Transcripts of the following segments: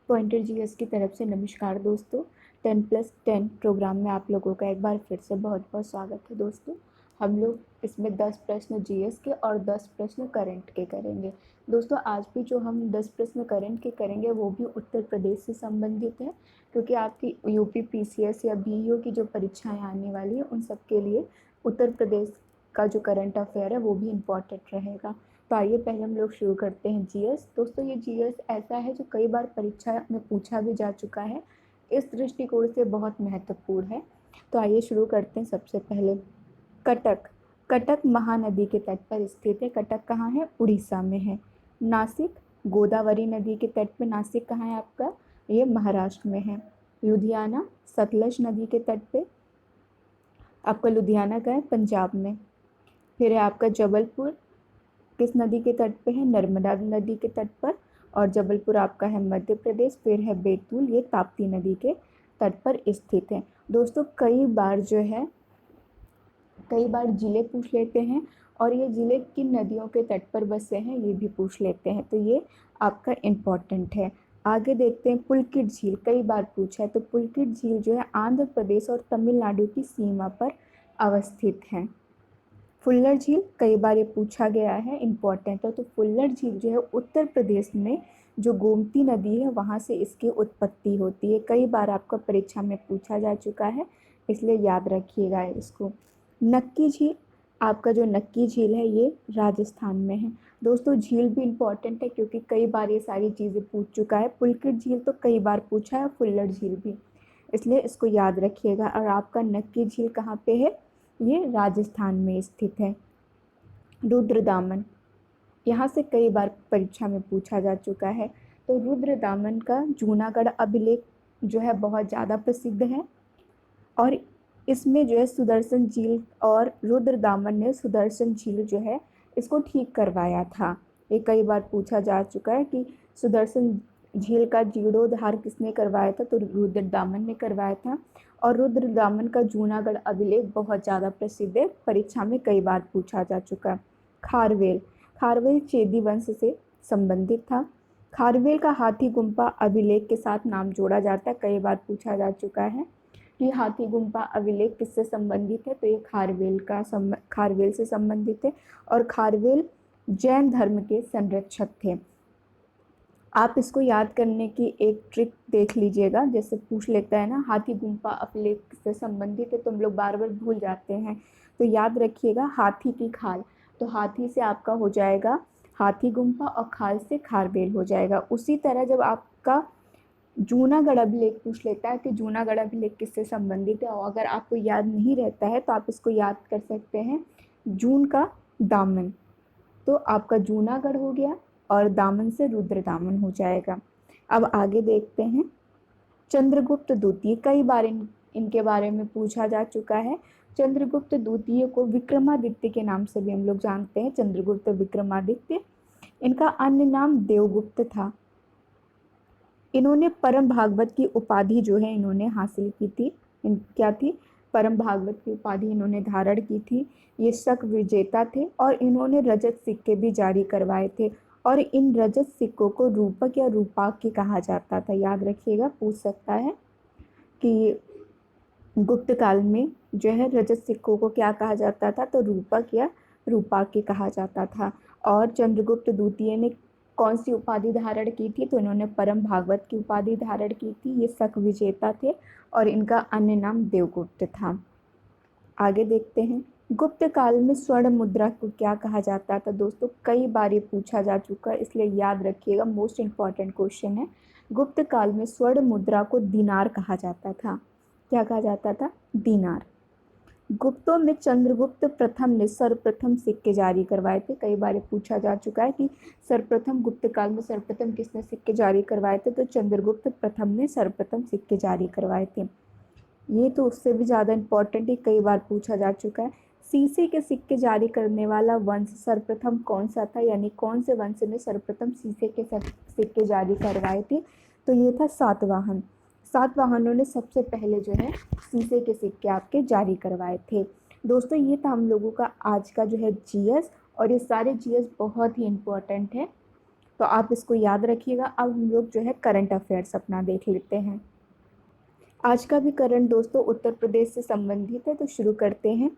Pointer GS की तरफ से नमस्कार दोस्तों। 10+10 प्रोग्राम में आप लोगों का एक बार फिर से बहुत बहुत स्वागत है दोस्तों। हम लोग इसमें 10 प्रश्न जीएस के और 10 प्रश्न करंट के करेंगे। दोस्तों आज भी जो हम 10 प्रश्न करंट के करेंगे वो भी उत्तर प्रदेश से संबंधित है, क्योंकि आपकी यूपी पीसीएस या बीईओ की जो परीक्षाएं आने वाली है उन सब के लिए उत्तर प्रदेश का जो करंट अफेयर है वो भी इम्पॉर्टेंट रहेगा। तो आइए पहले हम लोग शुरू करते हैं जीएस। दोस्तों ये जीएस ऐसा है जो कई बार परीक्षा में पूछा भी जा चुका है, इस दृष्टिकोण से बहुत महत्वपूर्ण है। तो आइए शुरू करते हैं। सबसे पहले कटक। कटक महानदी के तट पर स्थित है। कटक कहाँ है? उड़ीसा में है। नासिक, गोदावरी नदी के तट पर नासिक कहाँ है आपका? ये महाराष्ट्र में है। लुधियाना, सतलज नदी के तट पे आपका लुधियाना का है, पंजाब में। फिर है आपका जबलपुर, किस नदी के तट पे है? नर्मदा नदी के तट पर, और जबलपुर आपका है मध्य प्रदेश। फिर है बैतूल, ये ताप्ती नदी के तट पर स्थित है। दोस्तों कई बार जिले पूछ लेते हैं और ये जिले किन नदियों के तट पर बसे हैं ये भी पूछ लेते हैं, तो ये आपका इम्पॉर्टेंट है। आगे देखते हैं पुलकित झील, कई बार पूछा है। तो पुलकित झील जो है आंध्र प्रदेश और तमिलनाडु की सीमा पर अवस्थित है। फुल्लर झील, कई बार ये पूछा गया है, इम्पॉर्टेंट है। तो फुल्लर झील जो है उत्तर प्रदेश में जो गोमती नदी है वहाँ से इसकी उत्पत्ति होती है। कई बार आपका परीक्षा में पूछा जा चुका है, इसलिए याद रखिएगा इसको। नक्की झील, आपका जो नक्की झील है ये राजस्थान में है। दोस्तों झील भी इम्पॉर्टेंट है क्योंकि कई बार ये सारी चीज़ें पूछ चुका है। पुलकित झील तो कई बार पूछा है, फुल्लर झील भी, इसलिए इसको याद रखिएगा। और आपका नक्की झील कहाँ पे है? ये राजस्थान में स्थित है। रुद्रदामन, यहाँ से कई बार परीक्षा में पूछा जा चुका है। तो रुद्रदामन का जूनागढ़ अभिलेख जो है बहुत ज़्यादा प्रसिद्ध है, और इसमें जो है सुदर्शन झील और रुद्रदामन ने सुदर्शन झील जो है इसको ठीक करवाया था। ये कई बार पूछा जा चुका है कि सुदर्शन झील का जीर्णोद्धार किसने करवाया था? तो रुद्रदामन ने करवाया था। और रुद्रदामन का जूनागढ़ अभिलेख बहुत ज़्यादा प्रसिद्ध है, परीक्षा में कई बार पूछा जा चुका है। खारवेल, खारवेल चेदी वंश से संबंधित था। खारवेल का हाथी गुम्फा अभिलेख के साथ नाम जोड़ा जाता है, कई बार पूछा जा चुका है कि हाथी गुम्फा अभिलेख किससे संबंधित है? तो ये खारवेल से संबंधित है। और खारवेल जैन धर्म के संरक्षक थे। आप इसको याद करने की एक ट्रिक देख लीजिएगा, जैसे पूछ लेता है ना हाथी गुम्फा अभिलेख से संबंधित है, तो हम लोग बार बार भूल जाते हैं। तो याद रखिएगा हाथी की खाल, तो हाथी से आपका हो जाएगा हाथी गुम्फा और खाल से खारवेल हो जाएगा। उसी तरह जब आपका जूनागढ़ अभिलेख पूछ लेता है कि जूनागढ़ अभिलेख किससे संबंधित है, और अगर आपको याद नहीं रहता है तो आप इसको याद कर सकते हैं जून का दामन, तो आपका जूनागढ़ हो गया और दामन से रुद्रदामन हो जाएगा। अब आगे देखते हैं चंद्रगुप्त द्वितीय, कई बार इनके बारे में पूछा जा चुका है। चंद्रगुप्त द्वितीय को विक्रमादित्य के नाम से भी हम लोग जानते हैं, चंद्रगुप्त विक्रमादित्य। इनका अन्य नाम देवगुप्त था। इन्होंने परम भागवत की उपाधि जो है इन्होंने हासिल की थी। क्या थी? परम भागवत की उपाधि इन्होंने धारण की थी। ये शक विजेता थे और इन्होंने रजत सिक्के भी जारी करवाए थे, और इन रजत सिक्कों को रूपक या रूपाक कहा जाता था। याद रखिएगा, पूछ सकता है कि गुप्त काल में जो है रजत सिक्कों को क्या कहा जाता था? तो रूपक या रूपाक कहा जाता था। और चंद्रगुप्त द्वितीय ने कौन सी उपाधि धारण की थी? तो इन्होंने परम भागवत की उपाधि धारण की थी। ये शक विजेता थे और इनका अन्य नाम देवगुप्त था। आगे देखते हैं गुप्त काल में स्वर्ण मुद्रा को क्या कहा जाता था? दोस्तों कई बार ये पूछा जा चुका है, इसलिए याद रखिएगा, मोस्ट इम्पॉर्टेंट क्वेश्चन है। गुप्त काल में स्वर्ण मुद्रा को दिनार कहा जाता था। क्या कहा जाता था? दिनार। गुप्तों में चंद्रगुप्त प्रथम ने सर्वप्रथम सिक्के जारी करवाए थे। कई बार पूछा जा चुका है कि सर्वप्रथम गुप्त काल में सर्वप्रथम किसने सिक्के जारी करवाए थे? तो चंद्रगुप्त प्रथम ने सर्वप्रथम सिक्के जारी करवाए थे। ये तो उससे भी ज़्यादा इम्पोर्टेंट है, कई बार पूछा जा चुका है। सीसे के सिक्के जारी करने वाला वंश सर्वप्रथम कौन सा था, यानी कौन से वंश ने सर्वप्रथम सीसे के सिक्के जारी करवाए थे? तो ये था सातवाहन। सातवाहनों ने सबसे पहले जो है सीसे के सिक्के आपके जारी करवाए थे। दोस्तों ये था हम लोगों का आज का जो है जीएस, और ये सारे जीएस बहुत ही इम्पोर्टेंट है। तो आप इसको याद रखिएगा। अब हम लोग जो है करंट अफेयर्स अपना देख लेते हैं। आज का भी करंट दोस्तों उत्तर प्रदेश से संबंधित है, तो शुरू करते हैं।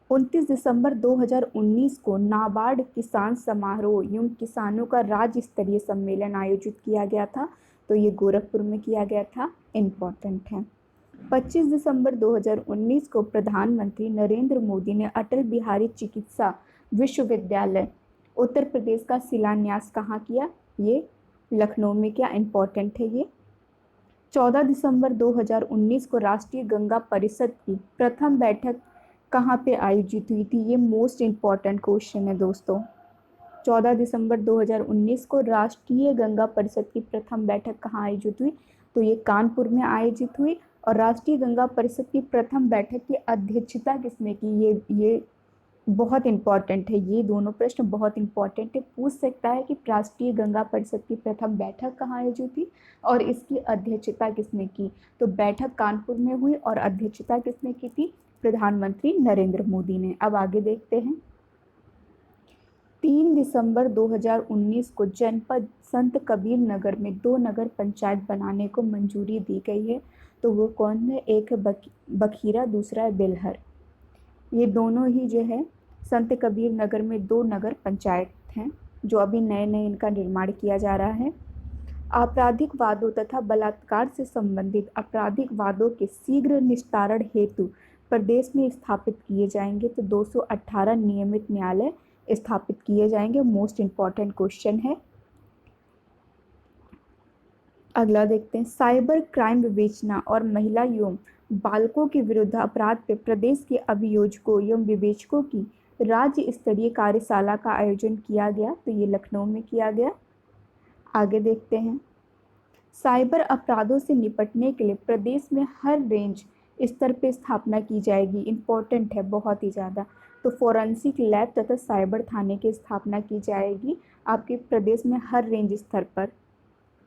29 दिसंबर 2019 को नाबार्ड किसान समारोह एवं किसानों का राज्य स्तरीय सम्मेलन आयोजित किया गया था, तो ये गोरखपुर में किया गया था, इम्पोर्टेंट है। 25 दिसंबर 2019 को प्रधानमंत्री नरेंद्र मोदी ने अटल बिहारी चिकित्सा विश्वविद्यालय उत्तर प्रदेश का शिलान्यास कहाँ किया? ये लखनऊ में किया, इम्पोर्टेंट है ये। 14 दिसंबर 2019 को राष्ट्रीय गंगा परिषद की प्रथम बैठक कहाँ पे आयोजित हुई थी? ये मोस्ट इम्पॉर्टेंट क्वेश्चन है दोस्तों। 14 दिसंबर 2019 को राष्ट्रीय गंगा परिषद की प्रथम बैठक कहाँ आयोजित हुई? तो ये कानपुर में आयोजित हुई। और राष्ट्रीय गंगा परिषद की प्रथम बैठक की अध्यक्षता किसने की? ये बहुत इंपॉर्टेंट है, ये दोनों प्रश्न बहुत इंपॉर्टेंट है। पूछ सकता है कि राष्ट्रीय गंगा परिषद की प्रथम बैठक कहाँ आयोजित हुई और इसकी अध्यक्षता किसने की? तो बैठक कानपुर में हुई और अध्यक्षता किसने की थी? प्रधानमंत्री नरेंद्र मोदी ने। अब आगे देखते हैं। 3 दिसंबर 2019 को जनपद संत कबीर नगर में 2 नगर पंचायत बनाने को मंजूरी दी गई है, तो वो कौन है? एक है बखीरा, दूसरा है बेलहर। ये दोनों ही जो है संत कबीर नगर में 2 नगर पंचायत हैं, जो अभी नए नए इनका निर्माण किया जा रहा है। आपराधिक वादों तथा बलात्कार से संबंधित आपराधिक वादों के शीघ्र निस्तारण हेतु प्रदेश में स्थापित किए जाएंगे, तो 218 नियमित न्यायालय स्थापित किए जाएंगे। मोस्ट इम्पॉर्टेंट क्वेश्चन है। अगला देखते हैं। साइबर क्राइम विवेचना और महिला एवं बालकों के विरुद्ध अपराध पर प्रदेश के अभियोजकों एवं विवेचकों की राज्य स्तरीय कार्यशाला का आयोजन किया गया, तो ये लखनऊ में किया गया। आगे देखते हैं। साइबर अपराधों से निपटने के लिए प्रदेश में हर रेंज स्तर पर स्थापना की जाएगी। इम्पोर्टेंट है बहुत ही ज़्यादा। तो फोरेंसिक लैब तथा साइबर थाने की स्थापना की जाएगी आपके प्रदेश में हर रेंज स्तर पर।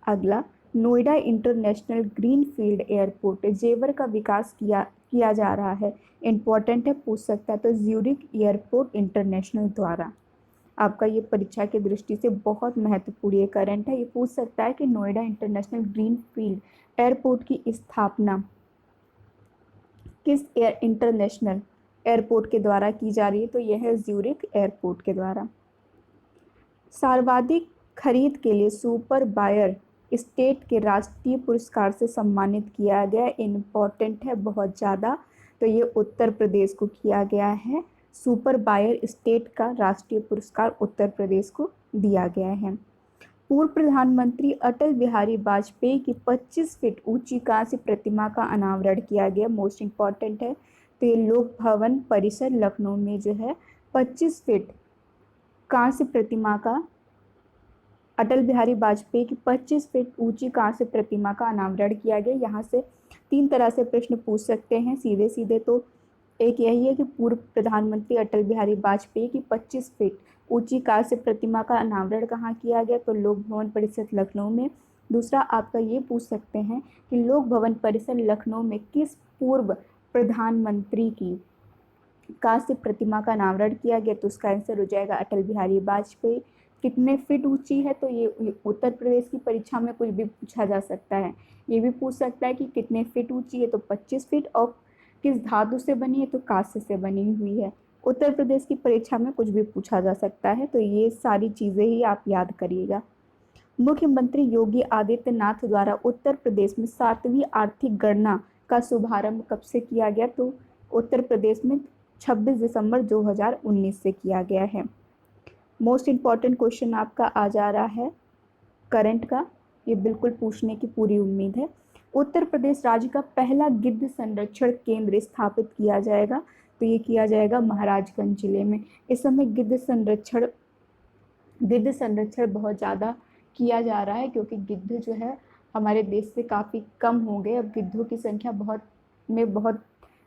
अगला, नोएडा इंटरनेशनल ग्रीनफील्ड एयरपोर्ट जेवर का विकास किया जा रहा है। इम्पोर्टेंट है, पूछ सकता है। तो ज्यूरिख एयरपोर्ट इंटरनेशनल द्वारा। आपका ये परीक्षा की दृष्टि से बहुत महत्वपूर्ण ये करंट है। ये पूछ सकता है कि नोएडा इंटरनेशनल ग्रीनफील्ड एयरपोर्ट की स्थापना किस इंटरनेशनल एयरपोर्ट के द्वारा की जा रही है? तो यह है ज्यूरिख एयरपोर्ट के द्वारा। सर्वाधिक खरीद के लिए सुपर बायर स्टेट के राष्ट्रीय पुरस्कार से सम्मानित किया गया। इम्पोर्टेंट है बहुत ज़्यादा। तो ये उत्तर प्रदेश को किया गया है। सुपर बायर स्टेट का राष्ट्रीय पुरस्कार उत्तर प्रदेश को दिया गया है। पूर्व प्रधानमंत्री अटल बिहारी वाजपेयी की 25 फीट ऊंची कांस्य प्रतिमा का अनावरण किया गया। मोस्ट इम्पॉर्टेंट है। तो ये लोक भवन परिसर लखनऊ में जो है 25 फीट कांस्य प्रतिमा का, अटल बिहारी वाजपेयी की 25 फीट ऊंची कांस्य प्रतिमा का अनावरण किया गया। यहाँ से 3 तरह से प्रश्न पूछ सकते हैं सीधे सीधे। तो एक यही है कि पूर्व प्रधानमंत्री अटल बिहारी वाजपेयी की 25 फीट ऊंची कांस्य प्रतिमा का अनावरण कहाँ किया गया? तो लोक भवन परिसर लखनऊ में। दूसरा आपका ये पूछ सकते हैं कि लोक भवन परिसर लखनऊ में किस पूर्व प्रधानमंत्री की कांस्य प्रतिमा का अनावरण किया गया? तो उसका आंसर हो जाएगा अटल बिहारी वाजपेयी। कितने फीट ऊंची है? तो ये उत्तर प्रदेश की परीक्षा में कुछ भी पूछा जा सकता है। ये भी पूछ सकता है कि कितने फीट ऊंची है? तो 25 फीट। और किस धातु से बनी है? तो कांस्य से बनी हुई है। उत्तर प्रदेश की परीक्षा में कुछ भी पूछा जा सकता है। तो ये सारी चीज़ें ही आप याद करिएगा। मुख्यमंत्री योगी आदित्यनाथ द्वारा उत्तर प्रदेश में 7वीं आर्थिक गणना का शुभारंभ कब से किया गया? तो उत्तर प्रदेश में 26 दिसंबर 2019 से किया गया है। मोस्ट इम्पॉर्टेंट क्वेश्चन आपका आ जा रहा है करंट का, ये बिल्कुल पूछने की पूरी उम्मीद है। उत्तर प्रदेश राज्य का पहला गिद्ध संरक्षण केंद्र स्थापित किया जाएगा, तो ये किया जाएगा महाराजगंज जिले में। इस समय गिद्ध संरक्षण बहुत ज़्यादा किया जा रहा है, क्योंकि गिद्ध जो है हमारे देश से काफ़ी कम हो गए। अब गिद्धों की संख्या बहुत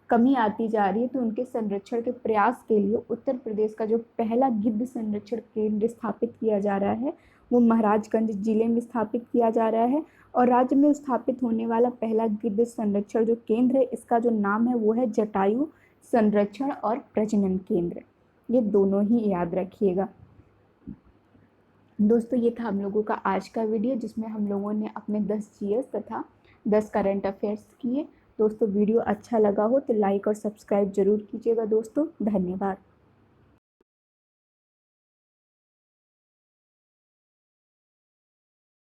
कमी आती जा रही है। तो उनके संरक्षण के प्रयास के लिए उत्तर प्रदेश का जो पहला गिद्ध संरक्षण केंद्र स्थापित किया जा रहा है वो महाराजगंज जिले में स्थापित किया जा रहा है। और राज्य में स्थापित होने वाला पहला गिद्ध संरक्षण जो केंद्र है, इसका जो नाम है वो है जटायु संरक्षण और प्रजनन केंद्र। ये दोनों ही याद रखिएगा। दोस्तों ये था हम लोगों का आज का वीडियो, जिसमें हम लोगों ने अपने 10 जीएस तथा 10 करंट अफेयर्स किए। दोस्तों वीडियो अच्छा लगा हो तो लाइक और सब्सक्राइब जरूर कीजिएगा दोस्तों। धन्यवाद।